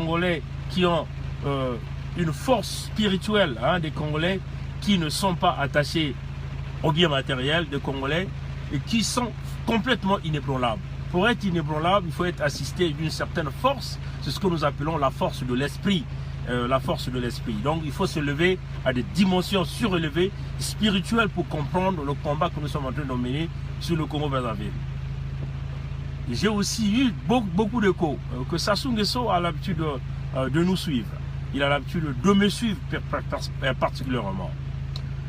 Congolais qui ont une force spirituelle, hein, des Congolais qui ne sont pas attachés au bien matériel, des Congolais et qui sont complètement inébranlables. Pour être inébranlable, il faut être assisté d'une certaine force, c'est ce que nous appelons la force de l'esprit. La force de l'esprit. Donc il faut se lever à des dimensions surélevées, spirituelles, pour comprendre le combat que nous sommes en train de mener sur le Congo-Brazzaville. J'ai aussi eu beaucoup d'échos que Sassou Nguesso a l'habitude de nous suivre. Il a l'habitude de me suivre particulièrement.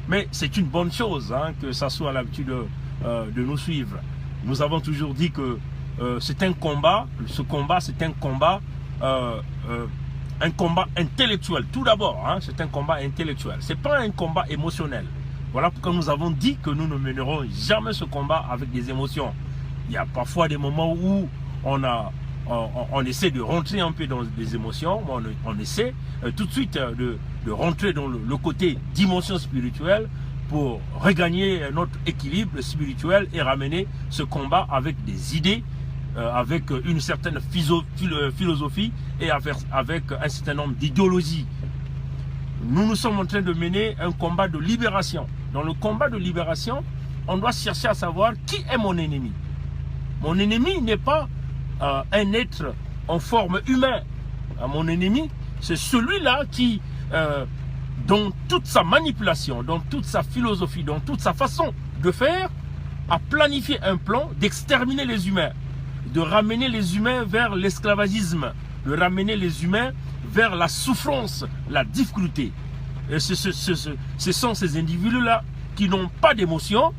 Mais c'est une bonne chose, hein, que Sassou a l'habitude de nous suivre. Nous avons toujours dit que c'est un combat, ce combat c'est un combat intellectuel. Tout d'abord, hein, c'est un combat intellectuel. Ce n'est pas un combat émotionnel. Voilà pourquoi nous avons dit que nous ne mènerons jamais ce combat avec des émotions. Il y a parfois des moments où on essaie de rentrer un peu dans des émotions. On essaie tout de suite de rentrer dans le côté dimension spirituelle pour regagner notre équilibre spirituel et ramener ce combat avec des idées, avec une certaine philosophie et avec un certain nombre d'idéologies. Nous sommes en train de mener un combat de libération. Dans le combat de libération, on doit chercher à savoir qui est mon ennemi. Mon ennemi n'est pas un être en forme humaine. Mon ennemi, c'est celui-là qui, dans toute sa manipulation, dans toute sa philosophie, dans toute sa façon de faire, a planifié un plan d'exterminer les humains, de ramener les humains vers l'esclavagisme, de ramener les humains vers la souffrance, la difficulté. Et ce sont ces individus-là qui n'ont pas d'émotion,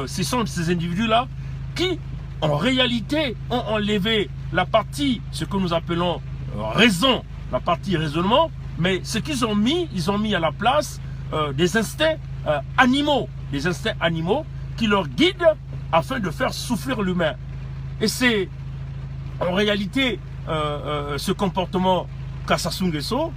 ce sont ces individus-là qui, en réalité, ont enlevé la partie, ce que nous appelons raison, la partie raisonnement, mais ce qu'ils ont mis, ils ont mis à la place des instincts animaux qui leur guident afin de faire souffrir l'humain. Et c'est en réalité ce comportement qu'a Sassou Nguesso,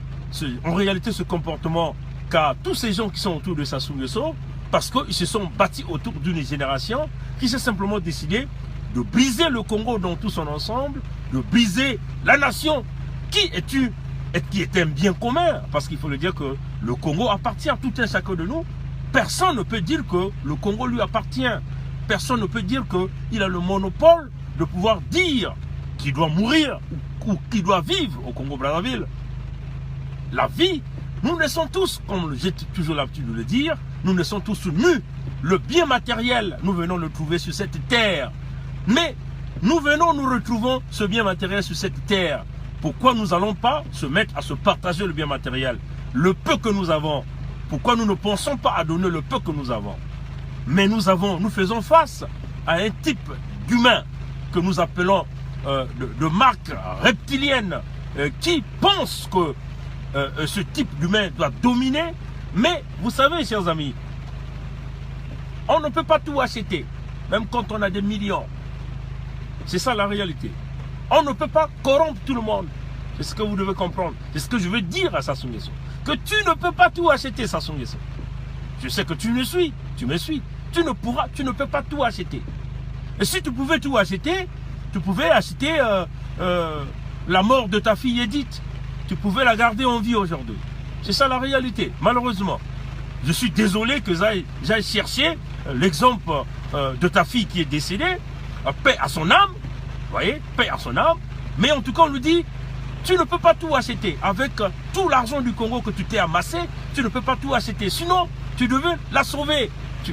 en réalité ce comportement qu'a tous ces gens qui sont autour de Sassou Nguesso, parce qu'ils se sont bâtis autour d'une génération qui s'est simplement décidé de briser le Congo dans tout son ensemble, de briser la nation qui est un bien commun, parce qu'il faut le dire que le Congo appartient à tout un chacun de nous. Personne ne peut dire que le Congo lui appartient. Personne ne peut dire qu'il a le monopole de pouvoir dire qu'il doit mourir ou qu'il doit vivre au Congo-Brazzaville. La vie, nous naissons tous, comme j'ai toujours l'habitude de le dire, nous naissons tous nus. Le bien matériel, nous venons le trouver sur cette terre. Mais nous retrouvons ce bien matériel sur cette terre. Pourquoi nous n'allons pas se mettre à se partager le bien matériel, le peu que nous avons? Pourquoi nous ne pensons pas à donner le peu que nous avons? Mais nous faisons face à un type d'humain que nous appelons de marque reptilienne qui pense que ce type d'humain doit dominer. Mais vous savez, chers amis, on ne peut pas tout acheter, même quand on a des millions. C'est ça la réalité. On ne peut pas corrompre tout le monde. C'est ce que vous devez comprendre. C'est ce que je veux dire à Sassou Nguesso. Que tu ne peux pas tout acheter, Sassou Nguesso. Je sais que tu me suis. Tu ne peux pas tout acheter. Et si tu pouvais tout acheter, tu pouvais acheter la mort de ta fille Edith. Tu pouvais la garder en vie aujourd'hui. C'est ça la réalité, malheureusement. Je suis désolé que j'aille chercher l'exemple de ta fille qui est décédée. Paix à son âme, vous voyez, paix à son âme. Mais en tout cas, on nous dit, tu ne peux pas tout acheter. Avec tout l'argent du Congo que tu t'es amassé, tu ne peux pas tout acheter. Sinon, tu devais la sauver.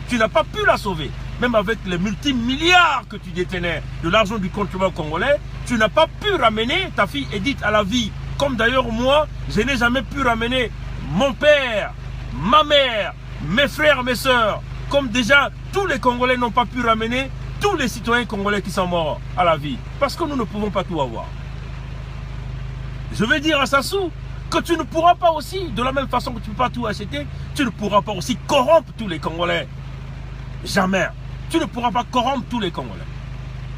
Tu n'as pas pu la sauver. Même avec les multimilliards que tu détenais de l'argent du contribuable congolais, tu n'as pas pu ramener ta fille Edith à la vie. Comme d'ailleurs moi, je n'ai jamais pu ramener mon père, ma mère, mes frères, mes soeurs. Comme déjà tous les Congolais n'ont pas pu ramener tous les citoyens congolais qui sont morts à la vie. Parce que nous ne pouvons pas tout avoir. Je vais dire à Sassou que tu ne pourras pas aussi, de la même façon que tu ne peux pas tout acheter, tu ne pourras pas aussi corrompre tous les Congolais. Jamais. Tu ne pourras pas corrompre tous les Congolais.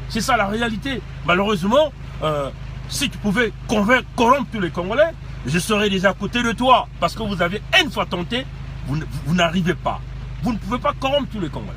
C'est ça la réalité. Malheureusement, si tu pouvais corrompre tous les Congolais, je serais déjà à côté de toi. Parce que vous avez une fois tenté, vous n'arrivez pas. Vous ne pouvez pas corrompre tous les Congolais.